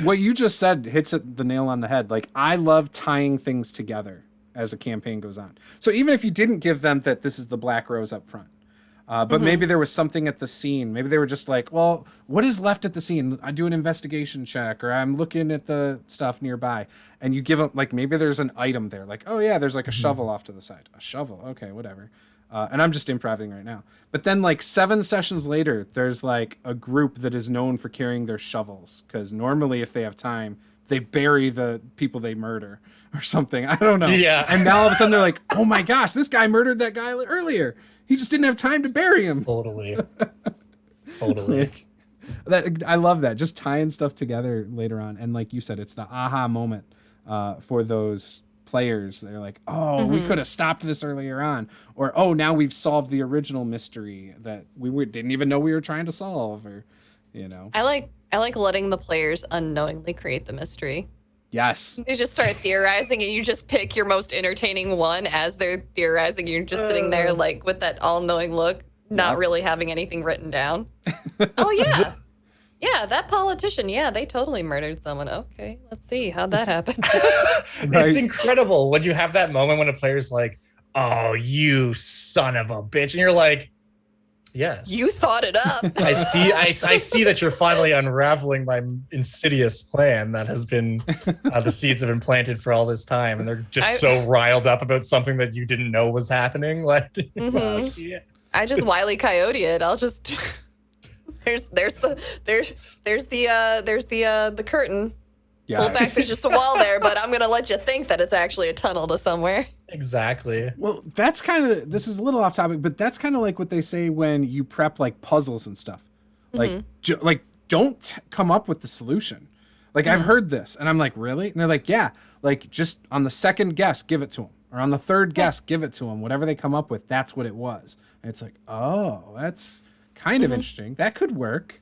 what you just said hits the nail on the head. Like, I love tying things together as a campaign goes on. So even if you didn't give them that this is the Black Rose up front, but maybe there was something at the scene. Maybe they were just like, well, what is left at the scene? I do an investigation check, or I'm looking at the stuff nearby. And you give them, like, maybe there's an item there. Like, oh, yeah, there's like a shovel off to the side. A shovel. Okay, whatever. And I'm just improvising right now. But then, like, 7 sessions later, there's like a group that is known for carrying their shovels. Because normally, if they have time, they bury the people they murder or something. I don't know. Yeah. And now all of a sudden they're like, oh my gosh, this guy murdered that guy earlier. He just didn't have time to bury him. Totally. I love that. Just tying stuff together later on. And like you said, it's the aha moment for those players. They're like, oh, we could have stopped this earlier on. Or, oh, now we've solved the original mystery that we didn't even know we were trying to solve. Or, you know. I like letting the players unknowingly create the mystery. Yes. You just start theorizing and you just pick your most entertaining one as they're theorizing. You're just sitting there like with that all-knowing look, not really having anything written down. Oh, yeah. Yeah, that politician. Yeah, they totally murdered someone. Okay, let's see how'd that happen. Right. It's incredible when you have that moment when a player's like, oh, you son of a bitch. And you're like, yes. You thought it up. I see that you're finally unraveling my insidious plan that has been the seeds have been planted for all this time, and they're just so riled up about something that you didn't know was happening. Like, yeah. I just Wile E. Coyote it. I'll just there's the curtain. Yeah. Pull back. There's just a wall there, but I'm gonna let you think that it's actually a tunnel to somewhere. Exactly. Well, that's kind of, this is a little off topic, but that's kind of like what they say when you prep like puzzles and stuff. Like, don't come up with the solution. Like, I've heard this and I'm like, really? And they're like, yeah, like just on the second guess, give it to them. Or on the third guess, give it to them. Whatever they come up with, that's what it was. And it's like, oh, that's kind of interesting. That could work,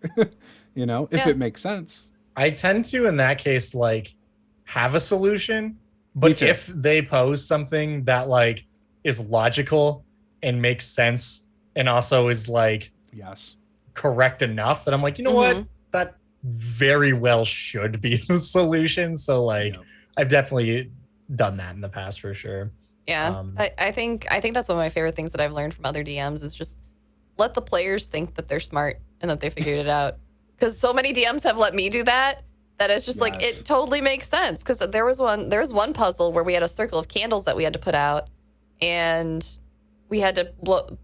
you know, if it makes sense. I tend to, in that case, like have a solution, but if they pose something that like is logical and makes sense and also is like correct enough, that I'm like, you know what, that very well should be the solution. So like, I've definitely done that in the past for sure. Yeah, I think that's one of my favorite things that I've learned from other DMs is just let the players think that they're smart and that they figured it out. Because so many DMs have let me do that it's just like it totally makes sense. Because there was one puzzle where we had a circle of candles that we had to put out, and we had to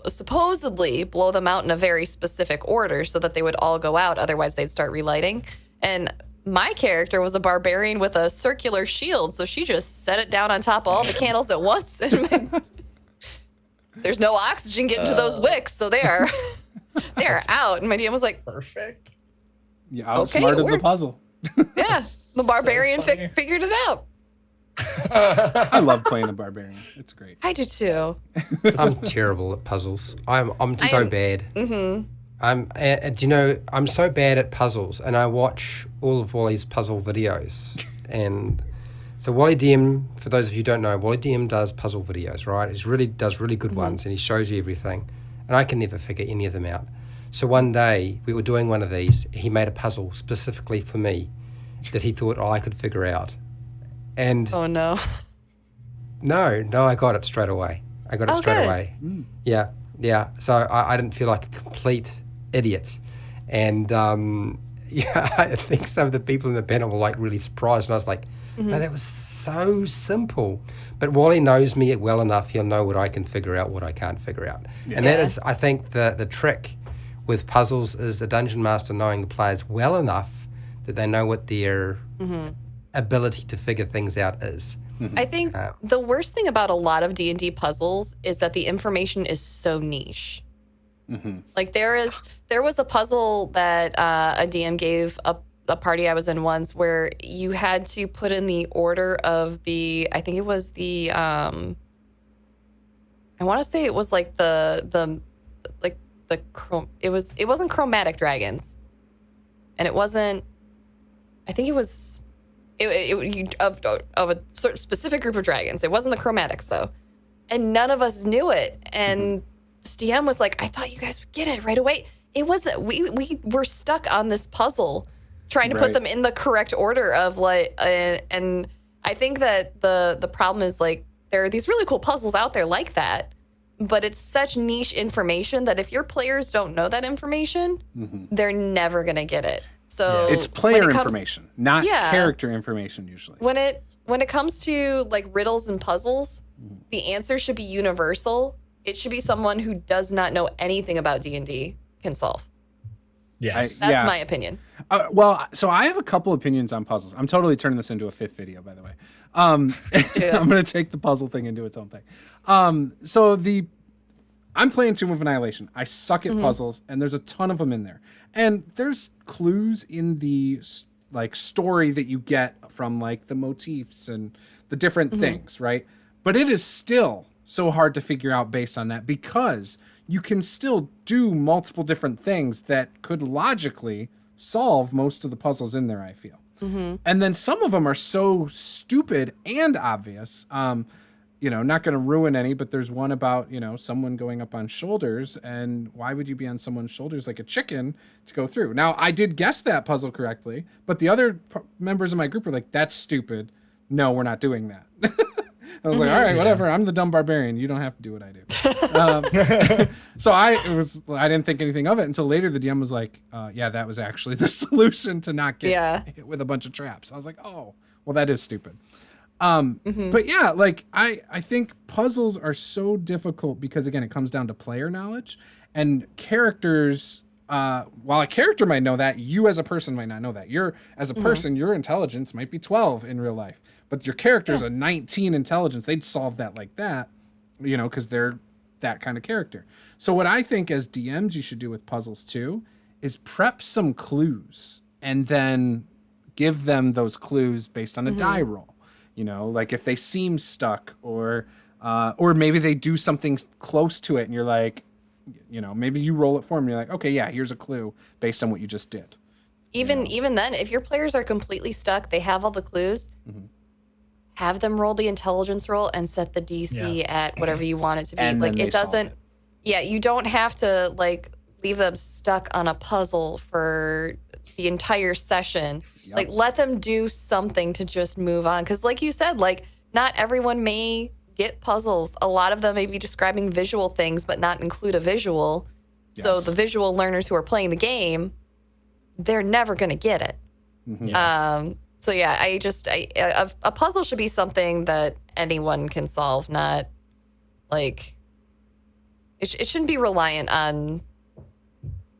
supposedly blow them out in a very specific order so that they would all go out. Otherwise, they'd start relighting. And my character was a barbarian with a circular shield, so she just set it down on top of all the candles at once. And there's no oxygen getting to those wicks, so they are out. And my DM was like, perfect. Yeah, outsmarted the puzzle. Yeah, the barbarian figured it out. I love playing a barbarian. It's great. I do too. I'm terrible at puzzles. I'm so bad. Do you know, I'm so bad at puzzles, and I watch all of Wally's puzzle videos. And so Wally DM, for those of you who don't know, Wally DM does puzzle videos, right? He does really good ones, and he shows you everything. And I can never figure any of them out. So one day we were doing one of these. He made a puzzle specifically for me that he thought I could figure out. And oh no. No, I got it straight away. Away. Yeah. So I didn't feel like a complete idiot. And I think some of the people in the panel were like really surprised. And I was like, no, that was so simple. But Wally knows me well enough. He'll know what I can figure out, what I can't figure out. Yeah. And that is, I think, the trick with puzzles is the dungeon master knowing the players well enough that they know what their ability to figure things out is. I think the worst thing about a lot of D&D puzzles is that the information is so niche. Like there was a puzzle that a DM gave a party I was in once where you had to put in the order of I think it was I want to say it was like it wasn't chromatic dragons, and it wasn't. I think it was of a certain specific group of dragons. It wasn't the chromatics though, and none of us knew it. And this DM was like, "I thought you guys would get it right away." It wasn't. We were stuck on this puzzle trying to put them in the correct order of like, and I think that the problem is like there are these really cool puzzles out there like that, but it's such niche information that if your players don't know that information, they're never gonna get it. So it's player information, not character information usually. When it comes to like riddles and puzzles, the answer should be universal. It should be someone who does not know anything about D&D can solve. Yes. That's my opinion. Well, so I have a couple opinions on puzzles. I'm totally turning this into a 5th video, by the way. I'm going to take the puzzle thing into its own thing. I'm playing Tomb of Annihilation. I suck at puzzles, and there's a ton of them in there. And there's clues in the like story that you get from like the motifs and the different things, right? But it is still so hard to figure out based on that because you can still do multiple different things that could logically solve most of the puzzles in there, I feel. And then some of them are so stupid and obvious. Not going to ruin any, but there's one about, someone going up on shoulders, and why would you be on someone's shoulders like a chicken to go through? Now, I did guess that puzzle correctly, but the other members of my group were like, that's stupid. No, we're not doing that. I was like, all right, whatever. I'm the dumb barbarian. You don't have to do what I do. So I didn't think anything of it until later the DM was like, that was actually the solution to not get hit with a bunch of traps. I was like, oh, well, that is stupid. But yeah, like I think puzzles are so difficult because again, it comes down to player knowledge and characters. While a character might know that, you as a person might not know that. As a person, your intelligence might be 12 in real life, but your character's a 19 intelligence. They'd solve that like that, because they're that kind of character. So what I think as DMs you should do with puzzles too is prep some clues and then give them those clues based on a die roll. Like if they seem stuck or maybe they do something close to it and you're like, maybe you roll it for them. And you're like, okay, yeah, here's a clue based on what you just did. Even then, if your players are completely stuck, they have all the clues, have them roll the intelligence roll and set the DC at whatever you want it to be. And like it doesn't, you don't have to like leave them stuck on a puzzle for the entire session. Yep. Like let them do something to just move on. Cause like you said, like not everyone may get puzzles. A lot of them may be describing visual things, but not include a visual. Yes. So the visual learners who are playing the game, they're never going to get it. So yeah, a puzzle should be something that anyone can solve, not like it shouldn't be reliant on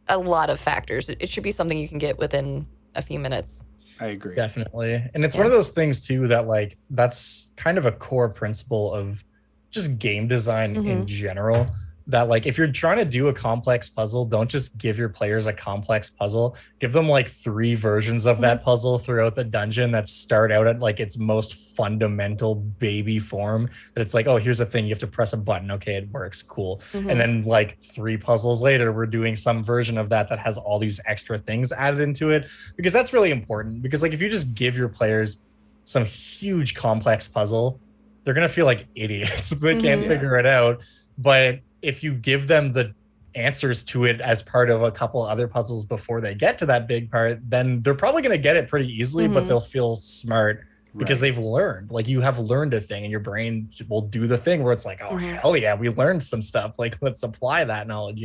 a lot of factors. It should be something you can get within a few minutes. I agree. Definitely. And it's one of those things too that like that's kind of a core principle of just game design in general. That like if you're trying to do a complex puzzle, don't just give your players a complex puzzle. Give them like 3 versions of that puzzle throughout the dungeon that start out at like its most fundamental baby form. That it's like, oh, here's a thing, you have to press a button. Okay, it works, cool. And then like 3 puzzles later, we're doing some version of that has all these extra things added into it. Because that's really important. Because like if you just give your players some huge complex puzzle, they're gonna feel like idiots if they can't figure it out. But if you give them the answers to it as part of a couple other puzzles before they get to that big part, then they're probably going to get it pretty easily, but they'll feel smart because they've learned. Like you have learned a thing and your brain will do the thing where it's like, oh, hell yeah, we learned some stuff. Like let's apply that knowledge,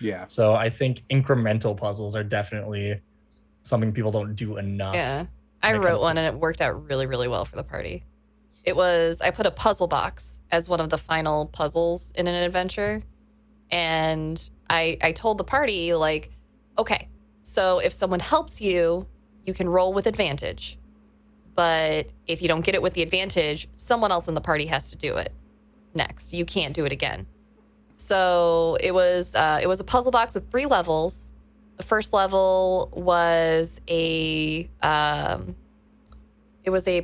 Yeah. So I think incremental puzzles are definitely something people don't do enough. Yeah. I wrote one and it worked out really, really well for the party. I put a puzzle box as one of the final puzzles in an adventure. And I told the party, like, okay, so if someone helps you, you can roll with advantage. But if you don't get it with the advantage, someone else in the party has to do it next. You can't do it again. So it was a puzzle box with 3 levels. The first level was a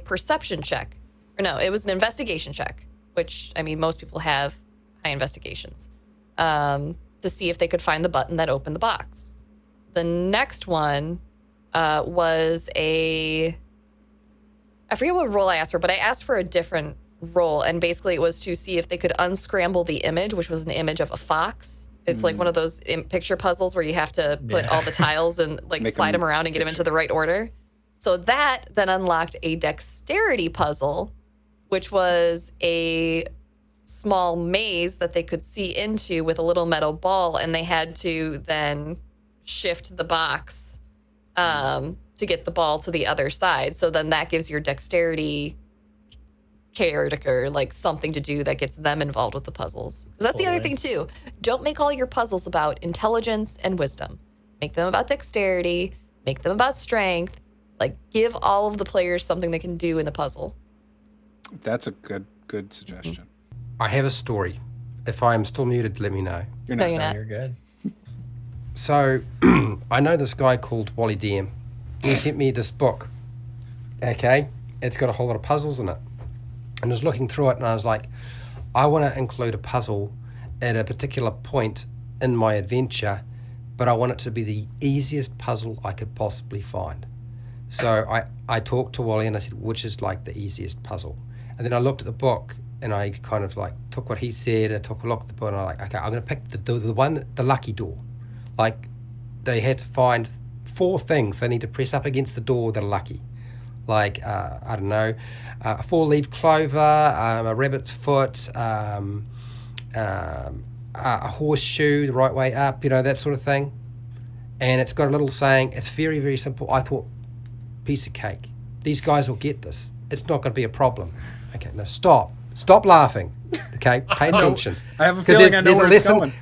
perception check. Or no, it was an investigation check, which, I mean, most people have high investigations, to see if they could find the button that opened the box. The next one was I forget what role I asked for, but I asked for a different role. And basically it was to see if they could unscramble the image, which was an image of a fox. It's like one of those picture puzzles where you have to put all the tiles and like slide them around and get them into the right order. So that then unlocked a dexterity puzzle, which was a small maze that they could see into with a little metal ball, and they had to then shift the box to get the ball to the other side. So then that gives your dexterity character like something to do that gets them involved with the puzzles. Because that's the other thing too. Don't make all your puzzles about intelligence and wisdom. Make them about dexterity. Make them about strength. Like, give all of the players something they can do in the puzzle. That's a good suggestion. I have a story. If I am still muted, let me know. You're not. No, you're not. You're good. So, I know this guy called Wally DM. He sent me this book. Okay? It's got a whole lot of puzzles in it. And I was looking through it and I was like, I want to include a puzzle at a particular point in my adventure, but I want it to be the easiest puzzle I could possibly find. So I talked to Wally and I said, which is like the easiest puzzle? And then I looked at the book and I kind of like took what he said and I took a look at the book and I'm like, okay, I'm going to pick the lucky door. Like, they had to find 4 things they need to press up against the door that are lucky. Like, I don't know, a 4-leaf clover, a rabbit's foot, a horseshoe the right way up, that sort of thing. And it's got a little saying. It's very, very simple. I thought, piece of cake. These guys will get this. It's not going to be a problem. Okay, now stop laughing. Okay, pay attention. I have a feeling I know where it's going.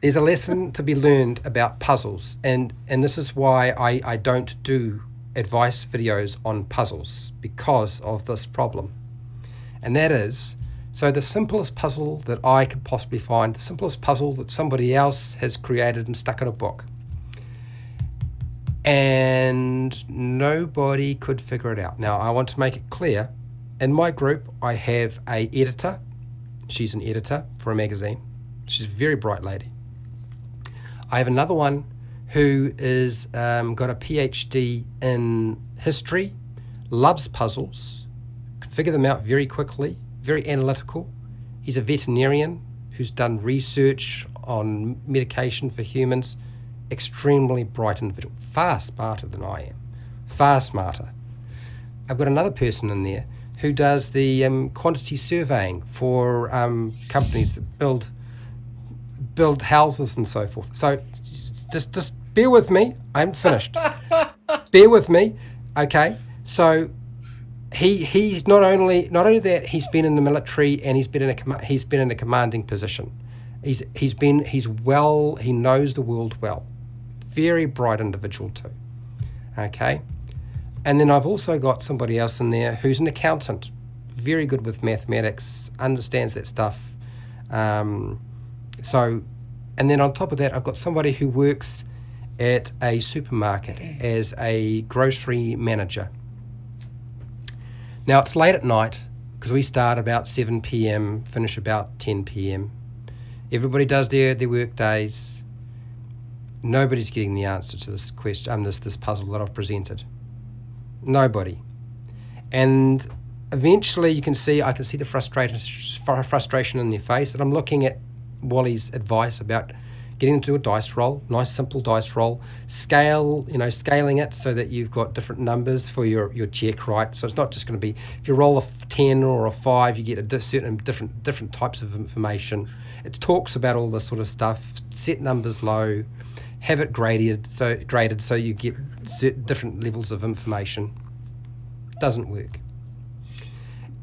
There's a lesson to be learned about puzzles, and this is why I don't do advice videos on puzzles, because of this problem. And that is, so the simplest puzzle that I could possibly find, the simplest puzzle that somebody else has created and stuck in a book, and nobody could figure it out. Now, I want to make it clear, in my group I have a editor. She's an editor for a magazine. She's a very bright lady. I have another one who is got a PhD in history, loves puzzles, can figure them out very quickly, very analytical. He's a veterinarian who's done research on medication for humans. Extremely bright individual, far smarter than I am, far smarter. I've got another person in there who does the quantity surveying for companies that build houses and so forth. So just bear with me. I'm finished. Bear with me. Okay. So he's not only that, he's been in the military and he's been in a commanding position. He knows the world well. Very bright individual too. Okay. And then I've also got somebody else in there who's an accountant, very good with mathematics, understands that stuff. And then on top of that, I've got somebody who works at a supermarket as a grocery manager. Now, it's late at night because we start about 7 p.m, finish about 10 p.m. Everybody does their work days. Nobody's getting the answer to this question, this puzzle that I've presented. Nobody. And eventually I can see the frustration in their face, and I'm looking at Wally's advice about getting them to do a dice roll, nice simple dice roll, scaling it so that you've got different numbers for your check, right? So it's not just going to be, if you roll a 10 or a 5, you get a certain different types of information. It talks about all this sort of stuff, set numbers low, have it graded so you get different levels of information. Doesn't work.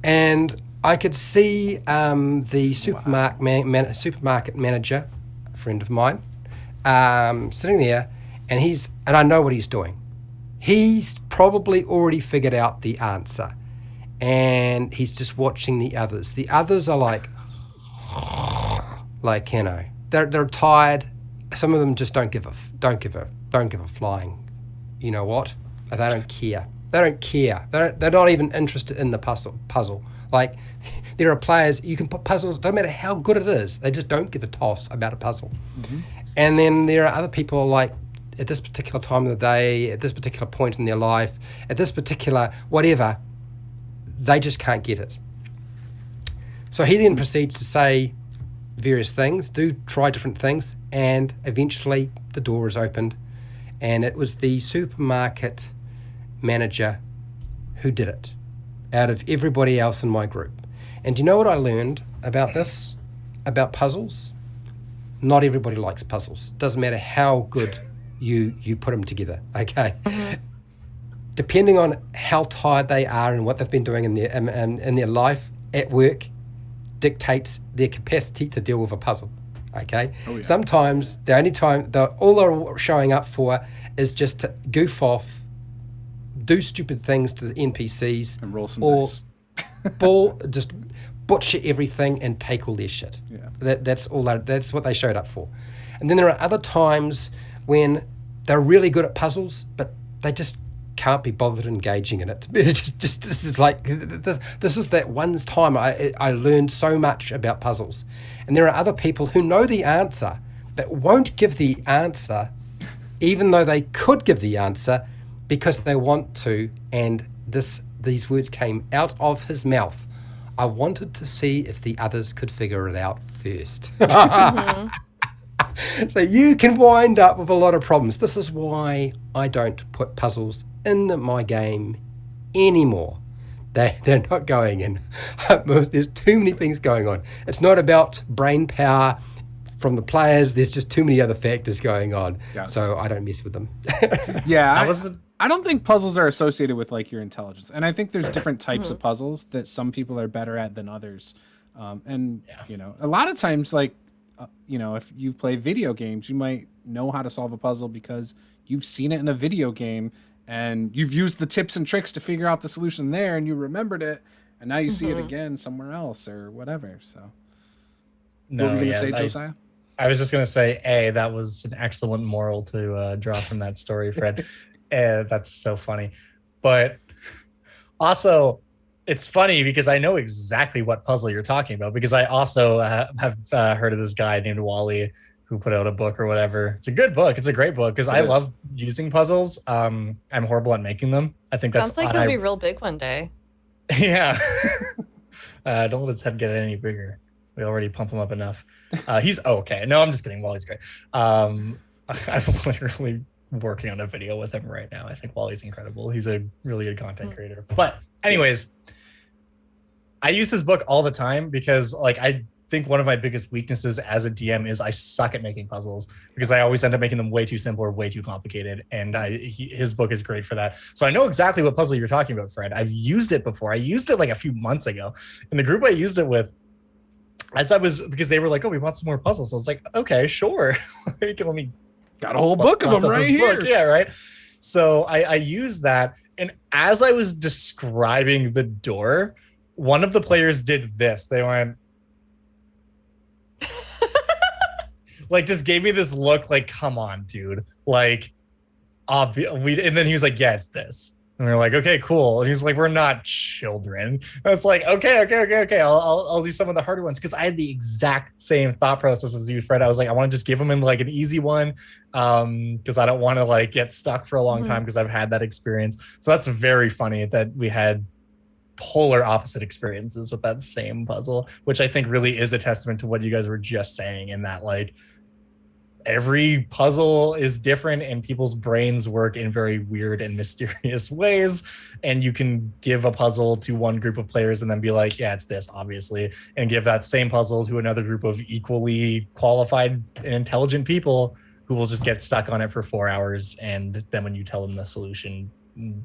And I could see the supermarket manager, a friend of mine, sitting there, and I know what he's doing. He's probably already figured out the answer, and he's just watching the others. The others are like they're tired. Some of them just don't give a flying. You know what? They don't care. They're not even interested in the puzzle. Like, there are players, you can put puzzles, don't matter how good it is, they just don't give a toss about a puzzle. Mm-hmm. And then there are other people, like, at this particular time of the day, at this particular point in their life, at this particular whatever, they just can't get it. So he then proceeds to say, various things, do try different things, and eventually the door is opened, and it was the supermarket manager who did it out of everybody else in my group. And do you know what I learned about this, about puzzles? Not everybody likes puzzles. Doesn't matter how good you put them together, okay? Depending on how tired they are and what they've been doing in their life at work dictates their capacity to deal with a puzzle, okay? Oh, yeah. Sometimes the only time, all they're showing up for is just to goof off, do stupid things to the NPCs. And roll some dice. Just butcher everything and take all their shit. Yeah. That's what they showed up for. And then there are other times when they're really good at puzzles, but they just can't be bothered engaging in it. Just this is like this is that one time I learned so much about puzzles. And there are other people who know the answer but won't give the answer even though they could give the answer because they want to. And these words came out of his mouth. I wanted to see if the others could figure it out first. So you can wind up with a lot of problems. This is why I don't put puzzles in my game anymore. They're not going in. There's too many things going on. It's not about brain power from the players. There's just too many other factors going on. Yes. So I don't mess with them. Yeah, I don't think puzzles are associated with like your intelligence. And I think there's different types of puzzles that some people are better at than others. You know, a lot of times, like, you know, if you play video games, you might know how to solve a puzzle because you've seen it in a video game and you've used the tips and tricks to figure out the solution there and you remembered it and now you see it again somewhere else or whatever. So no, what were you going to say, Josiah? I was just going to say, that was an excellent moral to draw from that story, Fred. That's so funny. But also, it's funny because I know exactly what puzzle you're talking about because I also have heard of this guy named Wally who put out a book or whatever. It's a good book. It's a great book because I love using puzzles. I'm horrible at making them. I think that's sounds like he'll be real big one day. Yeah. Don't let his head get any bigger. We already pump him up enough. He's okay. No, I'm just kidding. Wally's great. I'm literally working on a video with him right now. I think Wally's incredible. He's a really good content creator. But anyways, I use this book all the time because like I think one of my biggest weaknesses as a DM is I suck at making puzzles because I always end up making them way too simple or way too complicated. And his book is great for that. So I know exactly what puzzle you're talking about, Fred. I've used it before. I used it like a few months ago. In the group I used it with, because they were like, oh, we want some more puzzles. I was like, okay, sure. Let me got a whole book of them right here. Yeah, right. So I used that. And as I was describing the door, one of the players did this. They went, like, just gave me this look like, come on, dude. Like, and then he was like, yeah, it's this. And we were like, okay, cool. And he was like, we're not children. And it's like, okay. I'll do some of the harder ones because I had the exact same thought process as you, Fred. I was like, I want to just give him in like an easy one because I don't want to like get stuck for a long time because I've had that experience. So that's very funny that we had polar opposite experiences with that same puzzle, which I think really is a testament to what you guys were just saying in that like every puzzle is different and people's brains work in very weird and mysterious ways. And you can give a puzzle to one group of players and then be like, yeah, it's this, obviously, and give that same puzzle to another group of equally qualified and intelligent people who will just get stuck on it for 4 hours. And then when you tell them the solution,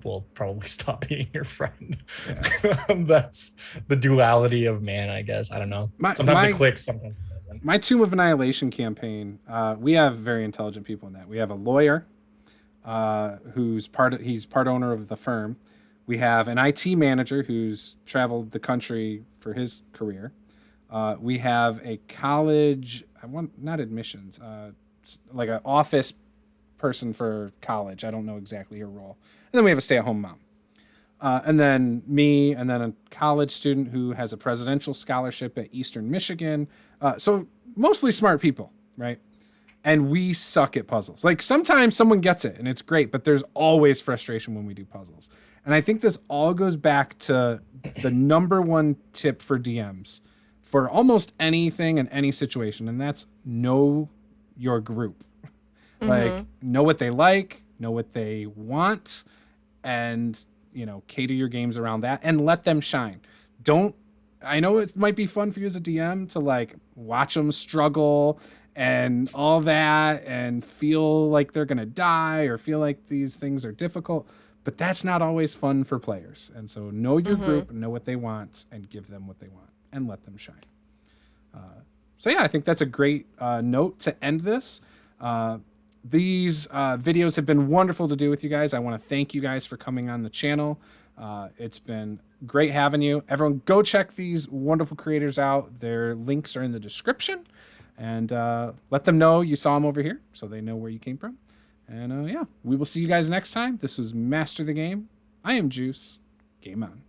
will probably stop being your friend. Yeah. That's the duality of man, I guess. I don't know. Sometimes it clicks, sometimes it doesn't. My Tomb of Annihilation campaign, we have very intelligent people in that. We have a lawyer he's part owner of the firm. We have an IT manager who's traveled the country for his career. We have a college, not admissions, like an office person for college. I don't know exactly her role. And then we have a stay-at-home mom. And then me, and then a college student who has a presidential scholarship at Eastern Michigan. So mostly smart people, right? And we suck at puzzles. Like sometimes someone gets it and it's great, but there's always frustration when we do puzzles. And I think this all goes back to the number one tip for DMs. for almost anything in any situation, and that's know your group. Like, know what they like, know what they want, and, you know, cater your games around that and let them shine. I know it might be fun for you as a DM to like watch them struggle and all that and feel like they're going to die or feel like these things are difficult, but that's not always fun for players. And so know your group, know what they want, and give them what they want and let them shine. So yeah, I think that's a great note to end this. These videos have been wonderful to do with you guys. I want to thank you guys for coming on the channel. It's been great having you. Everyone go check these wonderful creators out. Their links are in the description, and let them know you saw them over here so they know where you came from. And yeah, we will see you guys next time. This was Master the Game. I am Juice. Game on.